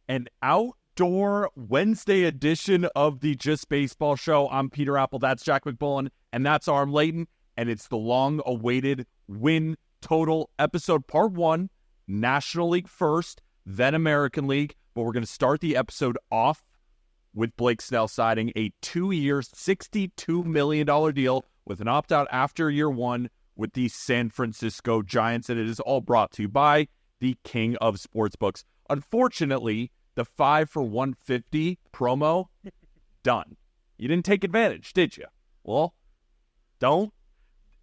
an outdoor Wednesday edition of the Just Baseball Show. I'm Peter Apple, that's Jack McBullen, and that's Arm Layton, and it's the long-awaited win total episode, part 1, National League first, then American League, but we're going to start the episode off with Blake Snell signing a 2-year, $62 million deal with an opt-out after year 1 with the San Francisco Giants, and it is all brought to you by the king of sportsbooks. Unfortunately, the 5 for $150 promo, done. You didn't take advantage, did you? Well, don't.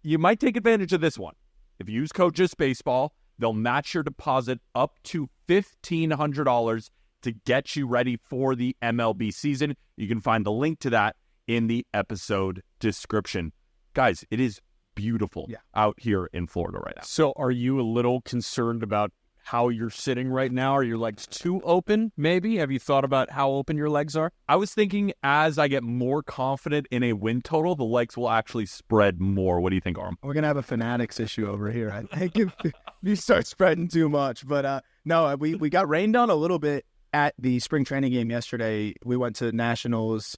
You might take advantage of this one. If you use code JustBaseball, they'll match your deposit up to $1,500 to get you ready for the MLB season. You can find the link to that in the episode description. Guys, it is beautiful out here in Florida right now. So are you a little concerned about how you're sitting right now? Are your legs too open, maybe? Have you thought about how open your legs are? I was thinking as I get more confident in a win total, the legs will actually spread more. What do you think, Arm? We're going to have a fanatics issue over here. I think if you start spreading too much. But no, we got rained on a little bit at the spring training game yesterday. We went to Nationals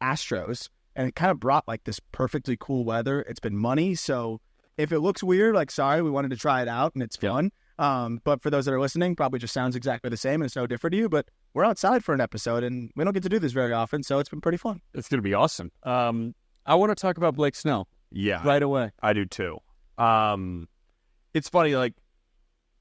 Astros, and it kind of brought like this perfectly cool weather. It's been money, so if it looks weird, like, sorry, we wanted to try it out, and it's fun. But for those that are listening, probably just sounds exactly the same, and it's no different to you. But we're outside for an episode, and we don't get to do this very often, so it's been pretty fun. It's going to be awesome. I want to talk about Blake Snell. Yeah. Right away. I do too. It's funny, like,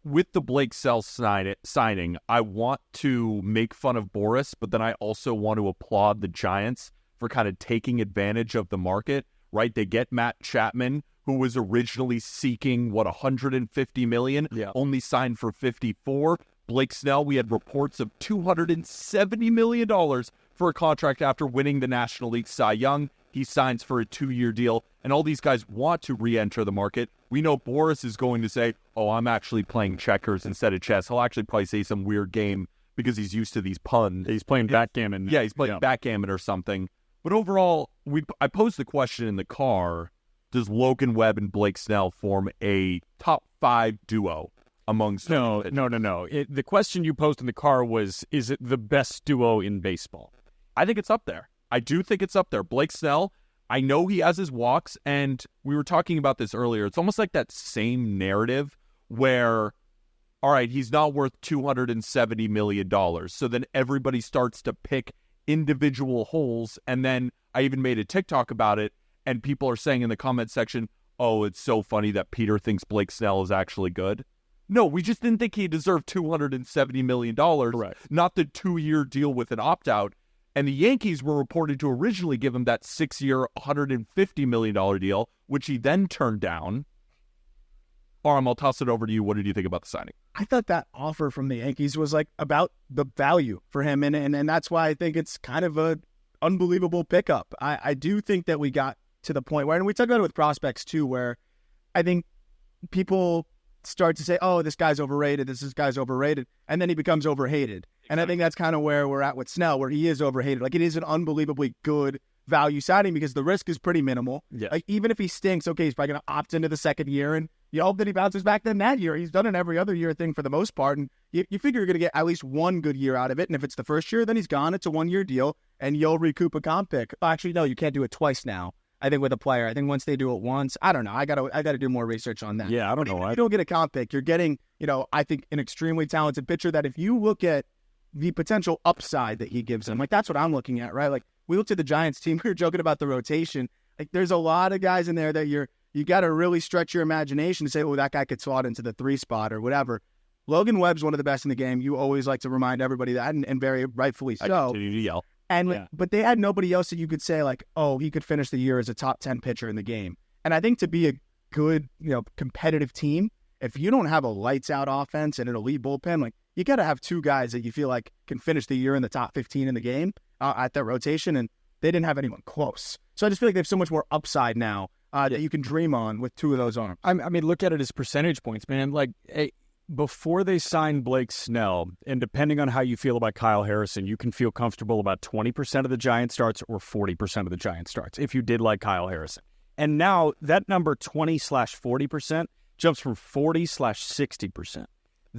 with the Blake Snell signing, I want to make fun of Boris, but then I also want to applaud the Giants for kind of taking advantage of the market, right? They get Matt Chapman, who was originally seeking, $150 million, only signed for $54. Blake Snell, we had reports of $270 million for a contract after winning the National League Cy Young. He signs for a 2-year deal, and all these guys want to re-enter the market. We know Boris is going to say, oh, I'm actually playing checkers instead of chess. He'll actually probably say some weird game because he's used to these puns. He's playing backgammon. Yeah, he's playing backgammon or something. But overall, I posed the question in the car, does Logan Webb and Blake Snell form a top 5 duo amongst... No. The question you posed in the car was, is it the best duo in baseball? I think it's up there. I do think it's up there. Blake Snell, I know he has his walks, and we were talking about this earlier. It's almost like that same narrative where, all right, he's not worth $270 million. So then everybody starts to pick individual holes, and then I even made a TikTok about it, and people are saying in the comment section, oh, it's so funny that Peter thinks Blake Snell is actually good. No, we just didn't think he deserved $270 million, Correct. Not the 2-year deal with an opt-out. And the Yankees were reported to originally give him that 6-year, $150 million deal, which he then turned down. Arm, I'll toss it over to you. What did you think about the signing? I thought that offer from the Yankees was like about the value for him, and that's why I think it's kind of a unbelievable pickup. I do think that we got to the point where, and we talk about it with prospects too, where I think people start to say, oh, this guy's overrated, and then he becomes overhated. Exactly. And I think that's kind of where we're at with Snell, where he is overhated. Like, it is an unbelievably good value signing because the risk is pretty minimal. Yeah. Like, even if he stinks, okay, he's probably going to opt into the second year, and you hope that he bounces back then that year. He's done an every other year thing for the most part, and you figure you're going to get at least one good year out of it, and if it's the first year, then he's gone. It's a 1-year deal, and you'll recoup a comp pick. Actually, no, you can't do it twice now. I think with a player, I think once they do it once, I don't know. I gotta do more research on that. Yeah, I don't know. If you don't get a comp pick, you're getting, I think an extremely talented pitcher that if you look at the potential upside that he gives them, like that's what I'm looking at, right? Like we looked at the Giants team, we were joking about the rotation. Like there's a lot of guys in there that you got to really stretch your imagination to say, oh, that guy could slot into the 3 spot or whatever. Logan Webb's one of the best in the game. You always like to remind everybody that, and very rightfully so. I continue to yell. But they had nobody else that you could say like, oh, he could finish the year as a top 10 pitcher in the game. And I think to be a good, competitive team, if you don't have a lights out offense and an elite bullpen, like you got to have 2 guys that you feel like can finish the year in the top 15 in the game at that rotation. And they didn't have anyone close. So I just feel like they have so much more upside now that you can dream on with 2 of those arms. I mean, look at it as percentage points, man. Like, before they signed Blake Snell, and depending on how you feel about Kyle Harrison, you can feel comfortable about 20% of the Giant starts or 40% of the Giant starts if you did like Kyle Harrison. And now that number 20/40% jumps from 40/60%.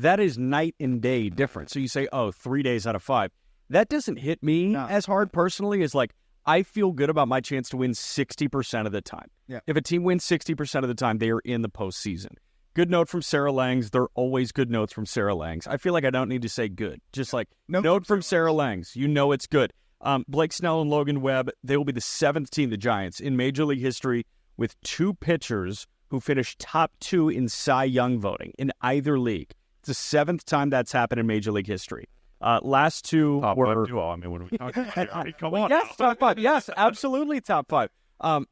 that is night and day difference. So you say, 3 days out of 5. That doesn't hit me as hard personally as like, I feel good about my chance to win 60% of the time. Yeah. If a team wins 60% of the time, they are in the postseason. Good note from Sarah Langs. They're always good notes from Sarah Langs. I feel like I don't need to say good. Just like note from Sarah Langs. You know it's good. Blake Snell and Logan Webb, they will be the 7th team, the Giants, in Major League history with 2 pitchers who finished top 2 in Cy Young voting in either league. It's the 7th time that's happened in Major League history. Last 2 were... I mean, what are we talking about? Come on. Yes, top 5. Yes, absolutely top 5.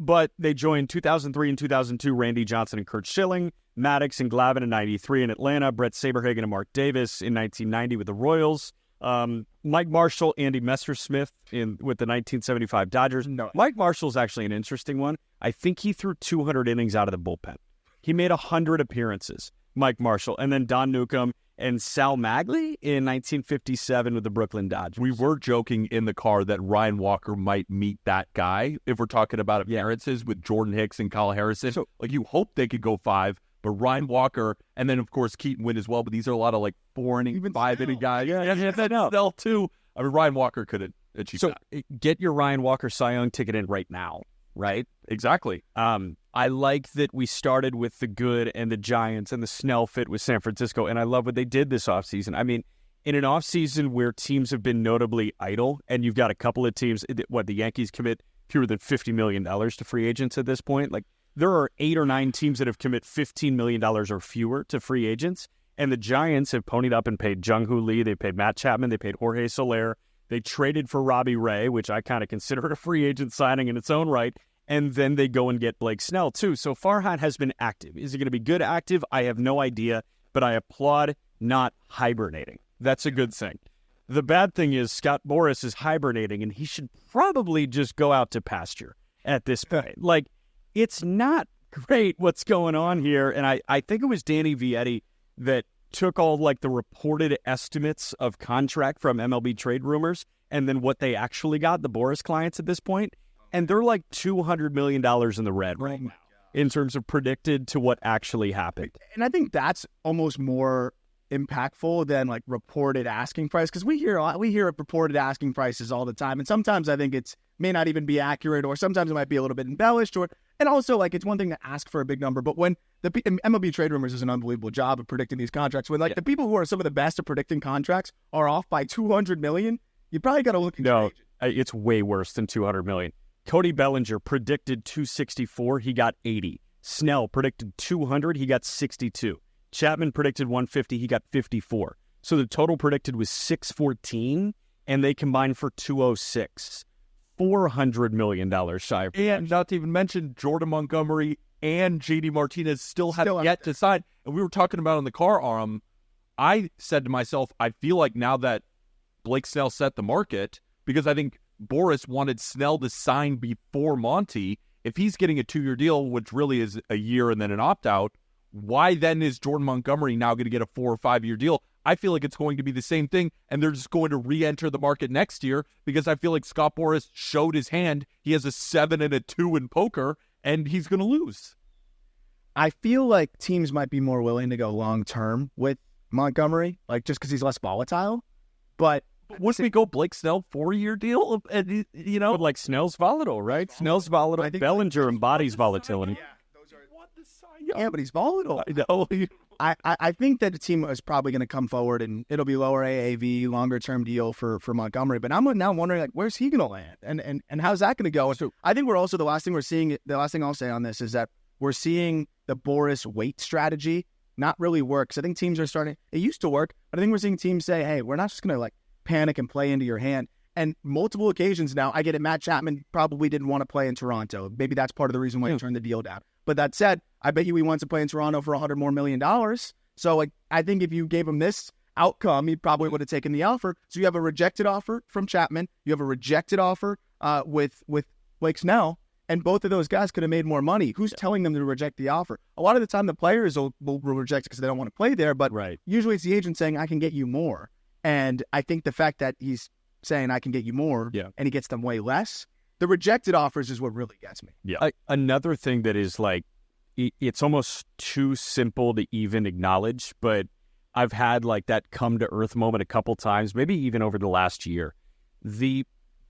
But they joined 2003 and 2002 Randy Johnson and Kurt Schilling, Maddox and Glavine in 93 in Atlanta, Brett Saberhagen and Mark Davis in 1990 with the Royals, Mike Marshall, Andy Messersmith with the 1975 Dodgers. No. Mike Marshall's actually an interesting one. I think he threw 200 innings out of the bullpen. He made 100 appearances, Mike Marshall. And then Don Newcomb and Sal Maglie in 1957 with the Brooklyn Dodgers. We were joking in the car that Ryan Walker might meet that guy if we're talking about appearances with Jordan Hicks and Kyle Harrison. So, like, you hope they could go 5, but Ryan Walker, and then, of course, Keaton Wynn as well, but these are a lot of, like, 4-inning, 5-inning guys. Yeah, Snell, too. I mean, Ryan Walker could achieve that. So, get your Ryan Walker Cy Young ticket in right now, right? Exactly. I like that we started with the good and the Giants and the Snell fit with San Francisco, and I love what they did this offseason. I mean, in an offseason where teams have been notably idle, and you've got a couple of teams, the Yankees commit fewer than $50 million to free agents at this point. Like, there are 8 or 9 teams that have commit $15 million or fewer to free agents, and the Giants have ponied up and paid Jung-Hoo Lee, they paid Matt Chapman, they paid Jorge Soler, they traded for Robbie Ray, which I kind of consider a free agent signing in its own right, and then they go and get Blake Snell, too. So Farhan has been active. Is he going to be good active? I have no idea, but I applaud not hibernating. That's a good thing. The bad thing is Scott Boras is hibernating, and he should probably just go out to pasture at this point. Like, it's not great what's going on here, and I think it was Danny Vietti that took all, like, the reported estimates of contract from MLB trade rumors and then what they actually got, the Boras clients at this point, and they're like $200 million in the red right now in terms of predicted to what actually happened. And I think that's almost more impactful than like reported asking price, because we hear reported asking prices all the time, and sometimes I think it's may not even be accurate, or sometimes it might be a little bit embellished, and also like it's one thing to ask for a big number, but when MLB Trade Rumors does an unbelievable job of predicting these contracts, when the people who are some of the best at predicting contracts are off by $200 million, you probably got to look. No, it's way worse than $200 million. Cody Bellinger predicted 264, he got 80. Snell predicted 200, he got 62. Chapman predicted 150, he got 54. So the total predicted was 614, and they combined for 206. $400 million shy. And not to even mention Jordan Montgomery and JD Martinez still have yet to sign. And we were talking about in the car, I said to myself, I feel like now that Blake Snell set the market, because I think Boras wanted Snell to sign before Monty. If he's getting a 2-year deal, which really is a year and then an opt-out, why then is Jordan Montgomery now going to get a 4 or 5-year deal? I feel like it's going to be the same thing, and they're just going to re-enter the market next year, because I feel like Scott Boras showed his hand. He has a 7 and a 2 in poker, and he's going to lose. I feel like teams might be more willing to go long-term with Montgomery, like just because he's less volatile, but wouldn't we go Blake Snell 4-year deal? And, you know, but like Snell's volatile, right? Snell's volatile. I think Bellinger embodies volatility. Yeah, but he's volatile. I know. I think that the team is probably going to come forward and it'll be lower AAV, longer term deal for Montgomery. But I'm now wondering, like, where's he going to land, and how's that going to go? So I think we're also the last thing I'll say on this is that we're seeing the Boras weight strategy not really work. Because I think teams are starting. It used to work, but I think we're seeing teams say, hey, we're not just going to like panic and play into your hand. And multiple occasions now, I get it. Matt Chapman probably didn't want to play in Toronto. Maybe that's part of the reason why he turned the deal down. But that said, I bet you he wants to play in Toronto for $100 million more. So like, I think if you gave him this outcome, he probably would have taken the offer. So you have a rejected offer from Chapman. You have a rejected offer with Blake Snell. And both of those guys could have made more money. Who's telling them to reject the offer? A lot of the time, the players will reject it because they don't want to play there. But usually it's the agent saying, I can get you more. And I think the fact that he's saying I can get you more and he gets them way less, the rejected offers is what really gets me. Yeah. Another thing that is like, it's almost too simple to even acknowledge, but I've had like that come to earth moment a couple times, maybe even over the last year. The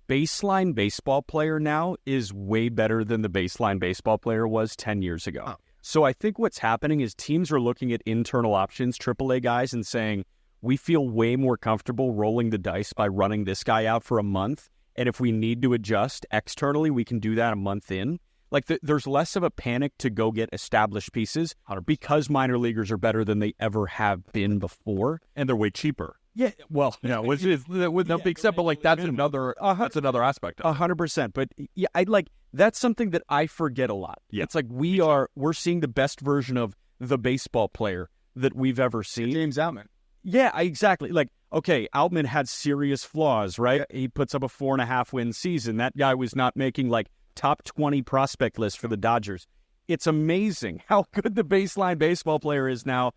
baseline baseball player now is way better than the baseline baseball player was 10 years ago. Oh. So I think what's happening is teams are looking at internal options, AAA guys, and saying, we feel way more comfortable rolling the dice by running this guy out for a month. And if we need to adjust externally, we can do that a month in. Like there's less of a panic to go get established pieces because minor leaguers are better than they ever have been before. And they're way cheaper. Yeah, well, Which is with no big step, but like that's another aspect of it. 100%. But yeah, I like that's something that I forget a lot. Yeah. It's like we're seeing the best version of the baseball player that we've ever seen. James Outman. Yeah, exactly. Like, okay, Outman had serious flaws, right? Yeah. He puts up a 4.5 win season. That guy was not making like top 20 prospect list for the Dodgers. It's amazing how good the baseline baseball player is now.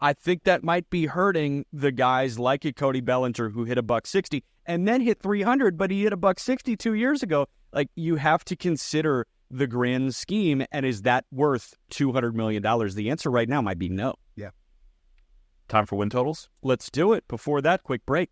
I think that might be hurting the guys like a Cody Bellinger who hit $160 and then hit 300, but he hit $160 2 years ago. Like, you have to consider the grand scheme, and is that worth $200 million? The answer right now might be no. Yeah. Time for win totals? Let's do it. Before that, quick break.